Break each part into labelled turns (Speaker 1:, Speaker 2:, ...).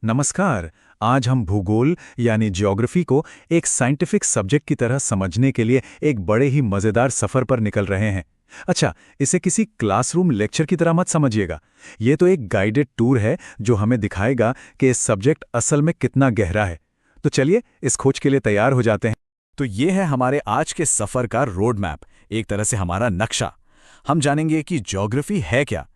Speaker 1: नमस्कार। आज हम भूगोल यानी ज्योग्राफी को एक साइंटिफिक सब्जेक्ट की तरह समझने के लिए एक बड़े ही मज़ेदार सफ़र पर निकल रहे हैं। अच्छा, इसे किसी क्लासरूम लेक्चर की तरह मत समझिएगा। ये तो एक गाइडेड टूर है जो हमें दिखाएगा कि इस सब्जेक्ट असल में कितना गहरा है। तो चलिए इस खोज के लिए तैयार हो जाते हैं।
Speaker 2: तो ये है हमारे आज के सफ़र का रोड मैप, एक तरह से हमारा नक्शा। हम जानेंगे कि ज्योग्राफी है क्या,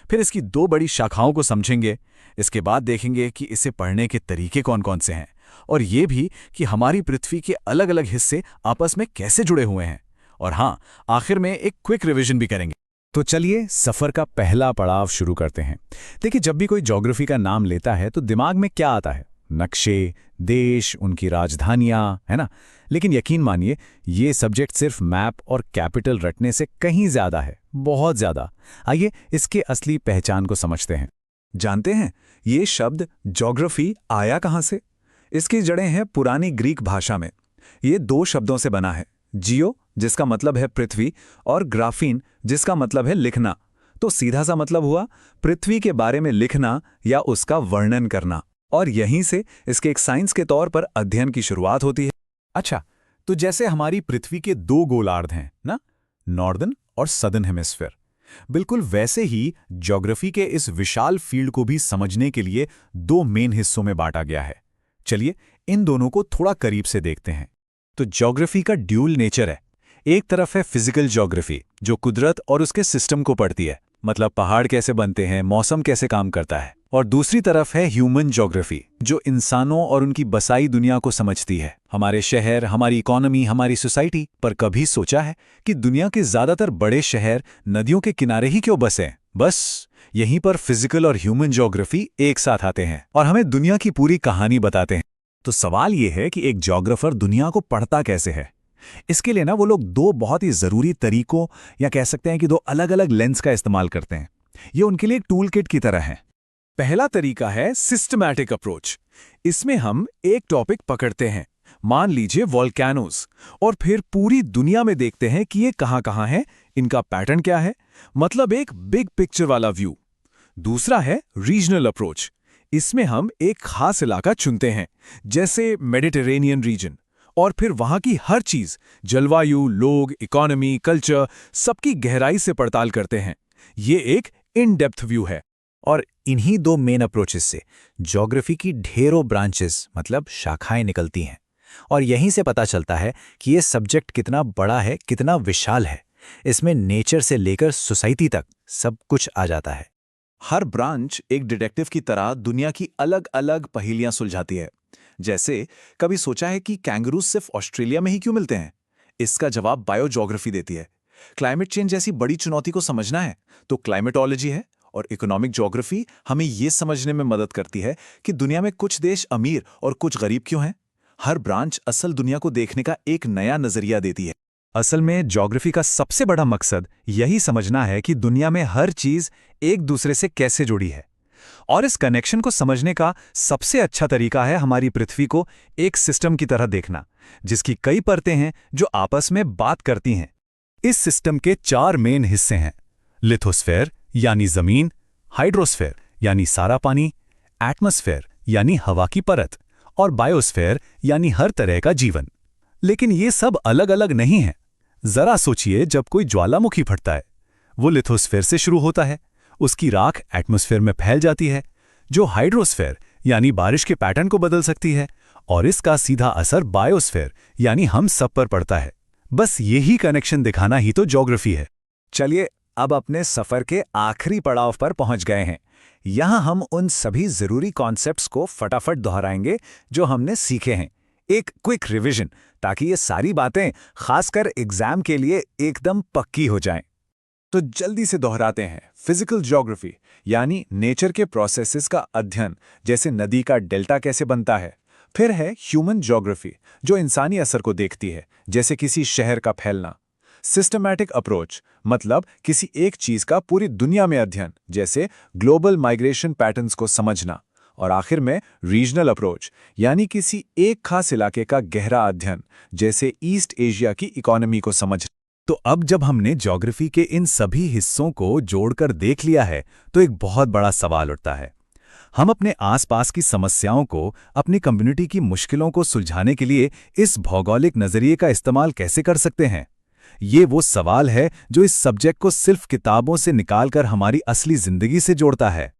Speaker 2: फिर इसकी दो बड़ी शाखाओं को समझेंगे। इसके बाद देखेंगे कि इसे पढ़ने के तरीके कौन-कौन से हैं, और ये भी कि हमारी पृथ्वी के अलग-अलग हिस्से आपस में कैसे जुड़े हुए हैं। और हाँ, आखिर में एक क्विक रिवीजन भी करेंगे। तो चलिए सफ़र का पहला पड़ाव शुरू करते हैं। देखिए, जब भी कोई ज्योग्राफी का नाम लेता है तो दिमाग में क्या आता है? नक्शे, देश, उनकी राजधानियाँ, है ना? लेकिन यकीन मानिए, ये सब्जेक्ट सिर्फ मैप और कैपिटल रटने से कहीं ज़्यादा है, बहुत ज़्यादा। आइए इसके असली पहचान को समझते हैं।
Speaker 1: जानते हैं ये शब्द ज्योग्राफी आया कहाँ से? इसकी जड़ें हैं पुरानी ग्रीक भाषा में। ये दो शब्दों से बना है, जियो जिसका मतलब है पृथ्वी और ग्राफीन जिसका मतलब है लिखना। तो सीधा सा मतलब हुआ पृथ्वी के बारे में लिखना या उसका वर्णन करना। और यहीं से इसके एक साइंस के तौर पर अध्ययन की शुरुआत होती है।
Speaker 2: अच्छा, तो जैसे हमारी पृथ्वी के दो गोलार्ध हैं ना, नॉर्दर्न और सदर्न हेमिस्फीयर, बिल्कुल वैसे ही ज्योग्राफी के इस विशाल फील्ड को भी समझने के लिए दो मेन हिस्सों में बांटा गया है। चलिए इन दोनों को थोड़ा करीब से देखते हैं।
Speaker 1: तो ज्योग्राफी का ड्यूल नेचर है। एक तरफ है फिजिकल ज्योग्राफी जो कुदरत और उसके सिस्टम को पढ़ती है, मतलब पहाड़ कैसे बनते हैं, मौसम कैसे काम करता है। और दूसरी तरफ है ह्यूमन ज्योग्राफी जो इंसानों और उनकी बसाई दुनिया को समझती है, हमारे शहर, हमारी इकोनॉमी, हमारी सोसाइटी। पर कभी सोचा है कि दुनिया के ज्यादातर बड़े शहर नदियों के किनारे ही क्यों बसे हैं? बस यहीं पर फिजिकल और ह्यूमन ज्योग्राफी एक साथ आते हैं और हमें दुनिया की पूरी कहानी बताते हैं।
Speaker 2: तो सवाल ये है कि एक ज्योग्राफर दुनिया को पढ़ता कैसे है? इसके लिए ना वो लोग दो बहुत ही ज़रूरी तरीकों, या कह सकते हैं कि दो अलग-अलग लेंस का इस्तेमाल करते हैं। ये उनके लिए एक टूल किट की तरह है। पहला तरीका है सिस्टमैटिक अप्रोच। इसमें हम एक टॉपिक पकड़ते हैं, मान लीजिए वॉल्केनोज, और फिर पूरी दुनिया में देखते हैं कि ये कहाँ-कहाँ हैं, इनका पैटर्न क्या है, मतलब एक बिग पिक्चर वाला व्यू। दूसरा है रीजनल अप्रोच। इसमें हम एक खास इलाका चुनते हैं, जैसे मेडिटेरेनियन रीजन, और फिर वहां की हर चीज, जलवायु, लोग, इकोनॉमी, कल्चर, सबकी गहराई से पड़ताल करते हैं। ये एक इन डेप्थ व्यू है।
Speaker 3: और इन्हीं दो मेन अप्रोचेस से ज्योग्राफी की ढेरों ब्रांचेस मतलब शाखाएं निकलती हैं, और यहीं से पता चलता है कि ये सब्जेक्ट कितना बड़ा है, कितना विशाल है। इसमें नेचर से लेकर सोसाइटी तक सब कुछ आ जाता है।
Speaker 1: हर ब्रांच एक डिटेक्टिव की तरह दुनिया की अलग अलग पहेलियां सुलझाती है। जैसे कभी सोचा है कि कैंगरूज सिर्फ ऑस्ट्रेलिया में ही क्यों मिलते हैं? इसका जवाब बायोज्योग्राफी देती है। क्लाइमेट चेंज जैसी बड़ी चुनौती को समझना है तो क्लाइमेटोलॉजी है। और इकोनॉमिक ज्योग्राफी हमें यह समझने में मदद करती है कि दुनिया में कुछ देश अमीर और कुछ गरीब क्यों हैं। हर ब्रांच असल दुनिया को देखने का एक नया नजरिया देती है। असल में ज्योग्राफी का सबसे बड़ा मकसद यही समझना है कि दुनिया में हर चीज एक दूसरे से कैसे जुड़ी है। और इस कनेक्शन को समझने का सबसे अच्छा तरीका है हमारी पृथ्वी को एक सिस्टम की तरह देखना, जिसकी कई परतें हैं जो आपस में बात करती हैं।
Speaker 2: इस सिस्टम के चार मेन हिस्से हैं: लिथोस्फेयर यानी जमीन, हाइड्रोस्फेयर यानी सारा पानी, एटमॉस्फेयर यानी हवा की परत, और बायोस्फेयर यानी हर तरह का जीवन। लेकिन ये सब अलग अलग नहीं हैं। जरा सोचिए, जब कोई ज्वालामुखी फटता है, वो लिथोस्फेयर से शुरू होता है, उसकी राख एटमॉस्फेयर में फैल जाती है, जो हाइड्रोस्फेयर यानी बारिश के पैटर्न को बदल सकती है, और इसका सीधा असर बायोस्फेयर यानी हम सब पर पड़ता है। बस यही कनेक्शन दिखाना ही तो ज्योग्राफी है।
Speaker 3: चलिए अब अपने सफर के आखिरी पड़ाव पर पहुंच गए हैं। यहां हम उन सभी जरूरी कॉन्सेप्ट्स को फटाफट दोहराएंगे जो हमने सीखे हैं। एक क्विक रिवीजन, ताकि ये सारी बातें खासकर एग्जाम के लिए एकदम पक्की हो जाएं।
Speaker 1: तो जल्दी से दोहराते हैं। फिजिकल ज्योग्राफी यानी नेचर के प्रोसेसेस का अध्ययन, जैसे नदी का डेल्टा कैसे बनता है। फिर है ह्यूमन ज्योग्राफी जो इंसानी असर को देखती है, जैसे किसी शहर का फैलना। सिस्टमैटिक अप्रोच मतलब किसी एक चीज का पूरी दुनिया में अध्ययन, जैसे ग्लोबल माइग्रेशन पैटर्न्स को समझना। और आखिर में रीजनल अप्रोच यानी किसी एक खास इलाके का गहरा अध्ययन, जैसे ईस्ट एशिया की इकोनॉमी को समझना।
Speaker 2: तो अब जब हमने ज्योग्राफी के इन सभी हिस्सों को जोड़कर देख लिया है, तो एक बहुत बड़ा सवाल उठता है। हम अपने आसपास की समस्याओं को, अपनी कम्युनिटी की मुश्किलों को सुलझाने के लिए इस भौगोलिक नजरिए का इस्तेमाल कैसे कर सकते हैं? ये वो सवाल है जो इस सब्जेक्ट को सिर्फ किताबों से निकालकर हमारी असली जिंदगी से जोड़ता है।